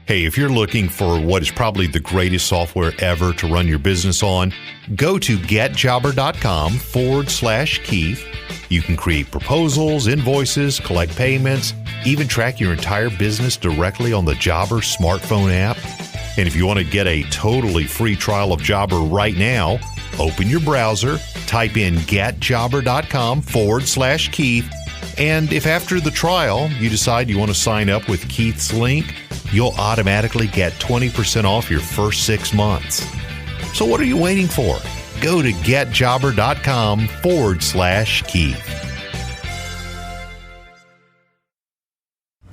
Hey, if you're looking for what is probably the greatest software ever to run your business on, go to getjobber.com/Keith. You can create proposals, invoices, collect payments, even track your entire business directly on the Jobber smartphone app. And if you want to get a totally free trial of Jobber right now, open your browser, type in getjobber.com/Keith, and if after the trial you decide you want to sign up with Keith's link, you'll automatically get 20% off your first 6 months. So what are you waiting for? Go to getjobber.com/Keith.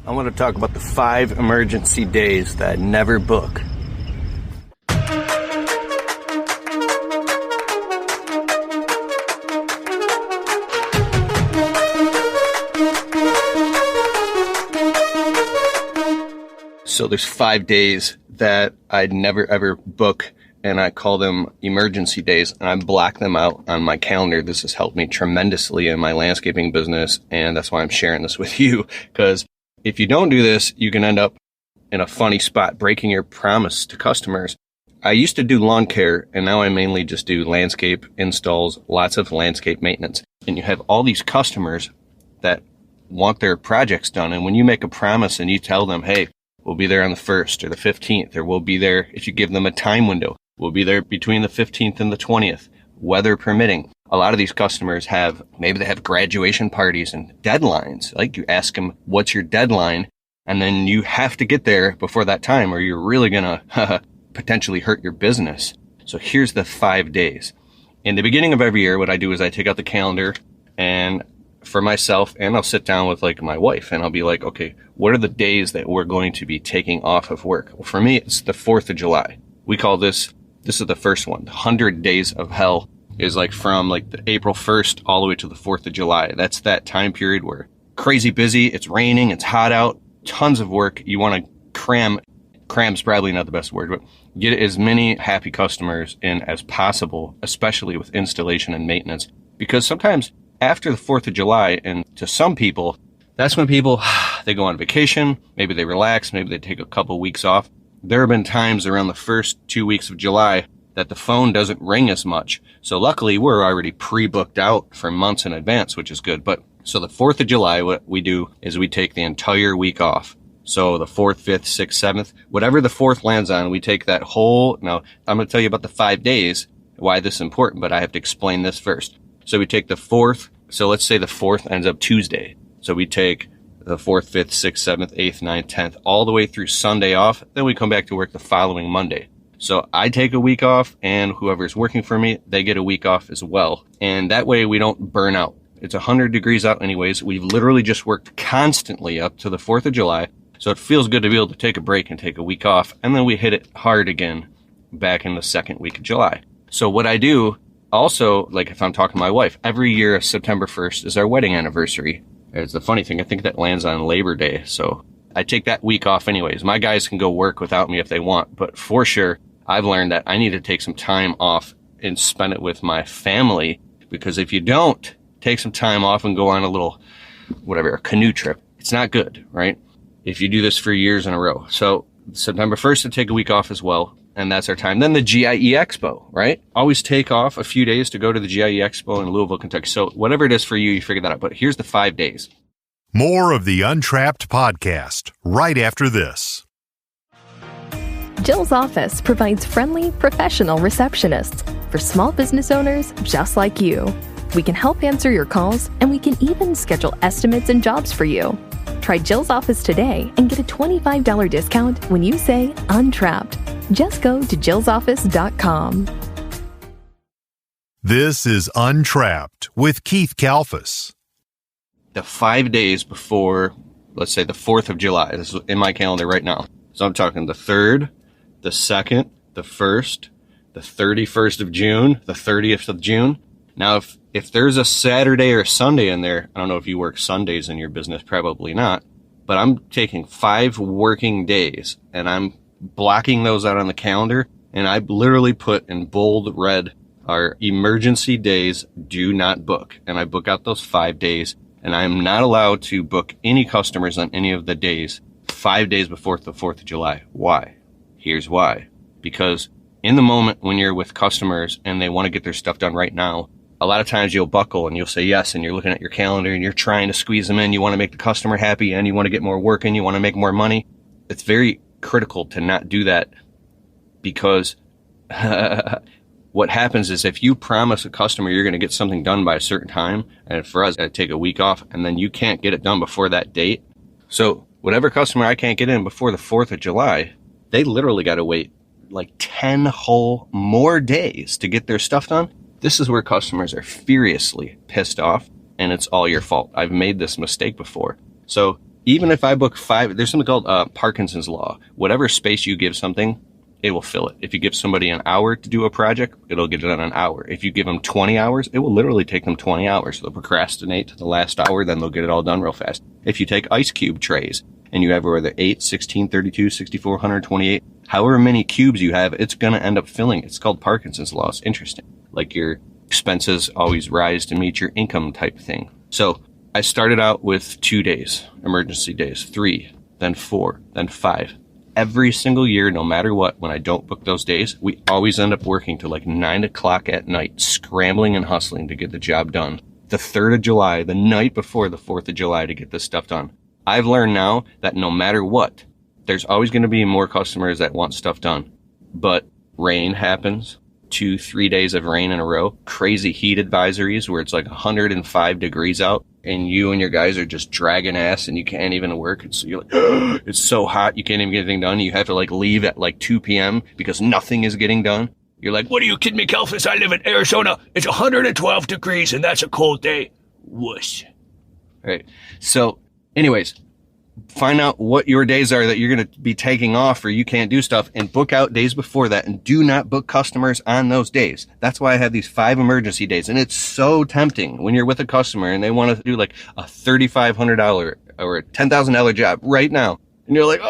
I want to talk about the 5 emergency days that I never book. So there's 5 days that I'd never ever book, and I call them emergency days, and I block them out on my calendar. This has helped me tremendously in my landscaping business, and that's why I'm sharing this with you, because if you don't do this, you can end up in a funny spot, breaking your promise to customers. I used to do lawn care, and now I mainly just do landscape installs, lots of landscape maintenance. And you have all these customers that want their projects done, and when you make a promise and you tell them, hey, we'll be there on the 1st or the 15th, or we'll be there if you give them a time window. We'll be there between the 15th and the 20th, weather permitting. A lot of these customers maybe they have graduation parties and deadlines. Like you ask them, what's your deadline? And then you have to get there before that time or you're really going to potentially hurt your business. So here's the 5 days. In the beginning of every year, what I do is I take out the calendar and for myself, and I'll sit down with like my wife and I'll be like, okay, what are the days that we're going to be taking off of work? Well, for me, it's the 4th of July. We call this is the first one. 100 days of hell is like from like the April 1st all the way to the 4th of July. That's that time period where crazy busy, it's raining, it's hot out, tons of work. You want to cram's probably not the best word, but get as many happy customers in as possible, especially with installation and maintenance. Because sometimes after the 4th of July, and to some people, that's when people, they go on vacation, maybe they relax, maybe they take a couple weeks off. There have been times around the first 2 weeks of July that the phone doesn't ring as much. So luckily, we're already pre-booked out for months in advance, which is good. But so the 4th of July, what we do is we take the entire week off. So the 4th, 5th, 6th, 7th, whatever the 4th lands on, we take that whole, now I'm going to tell you about the 5 days, why this is important, but I have to explain this first. So we take the 4th, so let's say the 4th ends up Tuesday. So we take the 4th, 5th, 6th, 7th, 8th, 9th, 10th, all the way through Sunday off. Then we come back to work the following Monday. So I take a week off and whoever's working for me, they get a week off as well. And that way we don't burn out. It's 100 degrees out anyways. We've literally just worked constantly up to the 4th of July. So it feels good to be able to take a break and take a week off. And then we hit it hard again back in the second week of July. So what I do also, like if I'm talking to my wife, every year September 1st is our wedding anniversary. It's the funny thing, I think that lands on Labor Day. So I take that week off anyways. My guys can go work without me if they want. But for sure, I've learned that I need to take some time off and spend it with my family. Because if you don't take some time off and go on a little, a canoe trip, it's not good, right? If you do this for years in a row. So September 1st, I take a week off as well. And that's our time. Then the GIE Expo, right? Always take off a few days to go to the GIE Expo in Louisville, Kentucky. So whatever it is for you, you figure that out. But here's the 5 days. More of the Untrapped podcast right after this. Jill's office provides friendly, professional receptionists for small business owners just like you. We can help answer your calls, and we can even schedule estimates and jobs for you. Try Jill's office today and get a $25 discount when you say Untrapped. Just go to jillsoffice.com. This is Untrapped with Keith Kalfas. The 5 days before, let's say the 4th of July, this is in my calendar right now. So I'm talking the 3rd, the 2nd, the 1st, the 31st of June, the 30th of June. Now, if there's a Saturday or Sunday in there, I don't know if you work Sundays in your business, probably not, but I'm taking 5 working days and I'm blocking those out on the calendar, and I literally put in bold red our emergency days do not book. And I book out those 5 days, and I am not allowed to book any customers on any of the days 5 days before the 4th of July. Why? Here's why. Because in the moment when you're with customers and they want to get their stuff done right now, a lot of times you'll buckle and you'll say yes, and you're looking at your calendar and you're trying to squeeze them in. You want to make the customer happy and you want to get more work in, you want to make more money. It's very critical to not do that, because what happens is if you promise a customer you're going to get something done by a certain time, and for us, I take a week off, and then you can't get it done before that date. So whatever customer I can't get in before the 4th of July, they literally got to wait like 10 whole more days to get their stuff done. This is where customers are furiously pissed off, and it's all your fault. I've made this mistake before. So even if I book 5, there's something called Parkinson's law. Whatever space you give something, it will fill it. If you give somebody an hour to do a project, it'll get it done in an hour. If you give them 20 hours, it will literally take them 20 hours. They'll procrastinate to the last hour, then they'll get it all done real fast. If you take ice cube trays and you have whether 8, 16, 32, 64, 128, however many cubes you have, it's going to end up filling. It's called Parkinson's law. It's interesting. Like your expenses always rise to meet your income type thing. So I started out with 2 days, emergency days, 3, then 4, then 5. Every single year, no matter what, when I don't book those days, we always end up working till like 9 o'clock at night, scrambling and hustling to get the job done. The 3rd of July, the night before the 4th of July, to get this stuff done. I've learned now that no matter what, there's always going to be more customers that want stuff done. But rain happens, 2-3 days of rain in a row, crazy heat advisories where it's like 105 degrees out, and you and your guys are just dragging ass and you can't even work. You're like, it's so hot, you can't even get anything done. You have to like leave at like 2 p.m. because nothing is getting done. You're like, what are you kidding me, Kalfas? I live in Arizona. It's 112 degrees and that's a cold day. Whoosh. All right. So anyways, find out what your days are that you're going to be taking off or you can't do stuff, and book out days before that, and do not book customers on those days. That's why I have these 5 emergency days. And it's so tempting when you're with a customer and they want to do like a $3,500 or a $10,000 job right now. And you're like,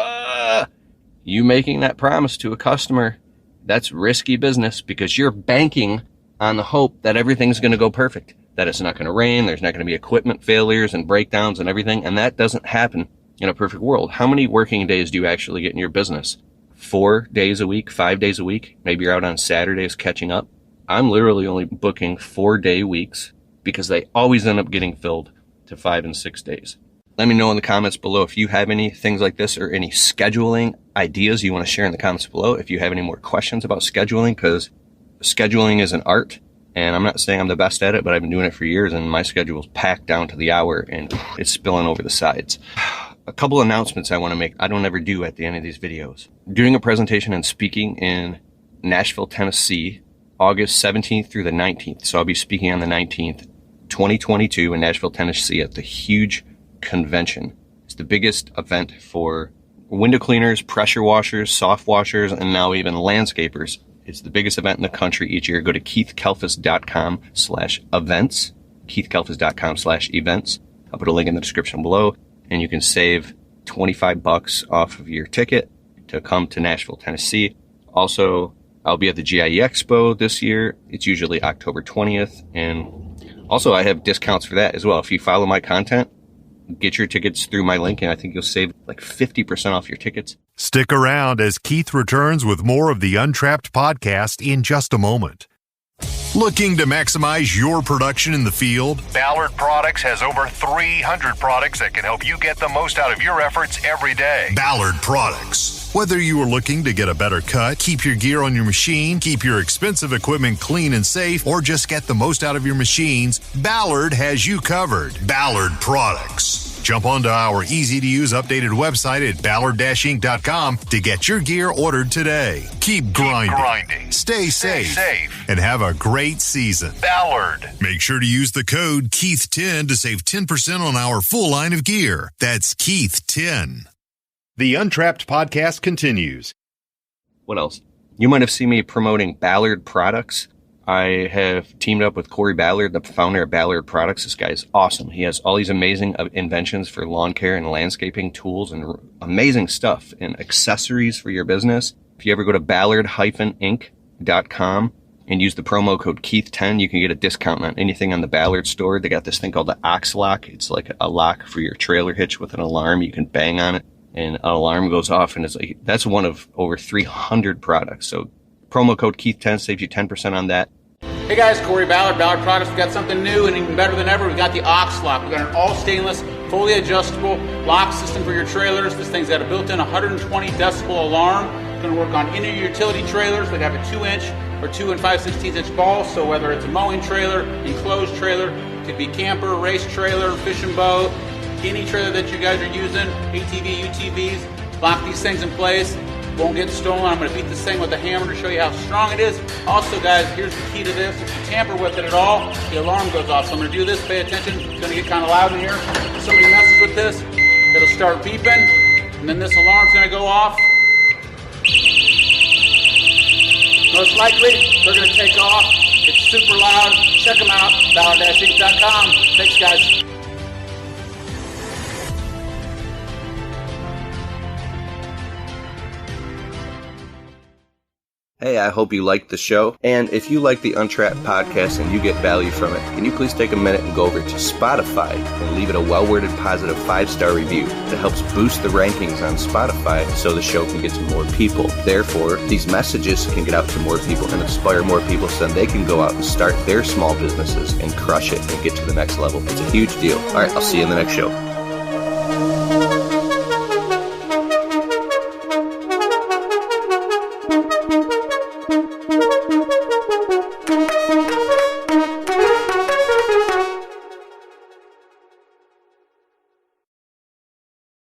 you making that promise to a customer, that's risky business, because you're banking on the hope that everything's going to go perfect, that it's not going to rain, there's not going to be equipment failures and breakdowns and everything. And that doesn't happen in a perfect world. How many working days do you actually get in your business? 4 days a week, 5 days a week? Maybe you're out on Saturdays catching up. I'm literally only booking 4-day weeks because they always end up getting filled to 5 and 6 days. Let me know in the comments below if you have any things like this or any scheduling ideas you want to share in the comments below. If you have any more questions about scheduling, because scheduling is an art. And I'm not saying I'm the best at it, but I've been doing it for years, and my schedule's packed down to the hour and it's spilling over the sides. A couple announcements I want to make. I don't ever do at the end of these videos. Doing a presentation and speaking in Nashville, Tennessee, August 17th through the 19th. So I'll be speaking on the 19th, 2022 in Nashville, Tennessee at the huge convention. It's the biggest event for window cleaners, pressure washers, soft washers, and now even landscapers. It's the biggest event in the country each year. Go to keithkalfas.com/events, keithkalfas.com/events. I'll put a link in the description below, and you can save $25 off of your ticket to come to Nashville, Tennessee. Also, I'll be at the GIE Expo this year. It's usually October 20th. And also, I have discounts for that as well. If you follow my content, get your tickets through my link, and I think you'll save like 50% off your tickets. Stick around as Keith returns with more of the Untrapped podcast in just a moment. Looking to maximize your production in the field? Ballard Products has over 300 products that can help you get the most out of your efforts every day. Ballard Products. Whether you are looking to get a better cut, keep your gear on your machine, keep your expensive equipment clean and safe, or just get the most out of your machines, Ballard has you covered. Ballard Products. Jump onto our easy-to-use updated website at ballard-inc.com to get your gear ordered today. Keep grinding. Stay safe. And have a great season. Ballard. Make sure to use the code KEITH10 to save 10% on our full line of gear. That's KEITH10. The Untrapped podcast continues. What else? You might have seen me promoting Ballard Products. I have teamed up with Kory Ballard, the founder of Ballard Products. This guy is awesome. He has all these amazing inventions for lawn care and landscaping tools and amazing stuff and accessories for your business. If you ever go to ballard-inc.com and use the promo code Keith10, you can get a discount on anything on the Ballard store. They got this thing called the Ox Lock. It's like a lock for your trailer hitch with an alarm. You can bang on it. and an alarm goes off, and it's like, that's one of over 300 products. So promo code Keith10 saves you 10% on that. Hey guys, Kory Ballard, Ballard Products. We got something new and even better than ever. We got the Ox Lock. We got an all stainless, fully adjustable lock system for your trailers. This thing's got a built-in 120 decibel alarm. It's going to work on any of your utility trailers. They have a 2-inch or 2 5/16" ball. So whether it's a mowing trailer, enclosed trailer, could be camper, race trailer, fishing boat, any trailer that you guys are using, ATV, UTVs, lock these things in place. Won't get stolen. I'm going to beat this thing with a hammer to show you how strong it is. Also, guys, here's the key to this. If you tamper with it at all, the alarm goes off. So I'm going to do this. Pay attention. It's going to get kind of loud in here. If somebody messes with this, it'll start beeping, and then this alarm's going to go off. Most likely, they're going to take off. It's super loud. Check them out. Ballard-Inc.com. Thanks, guys. Hey, I hope you liked the show. And if you like the Untrapped podcast and you get value from it, can you please take a minute and go over to Spotify and leave it a well-worded positive 5-star review that helps boost the rankings on Spotify so the show can get to more people. Therefore, these messages can get out to more people and inspire more people so then they can go out and start their small businesses and crush it and get to the next level. It's a huge deal. All right, I'll see you in the next show.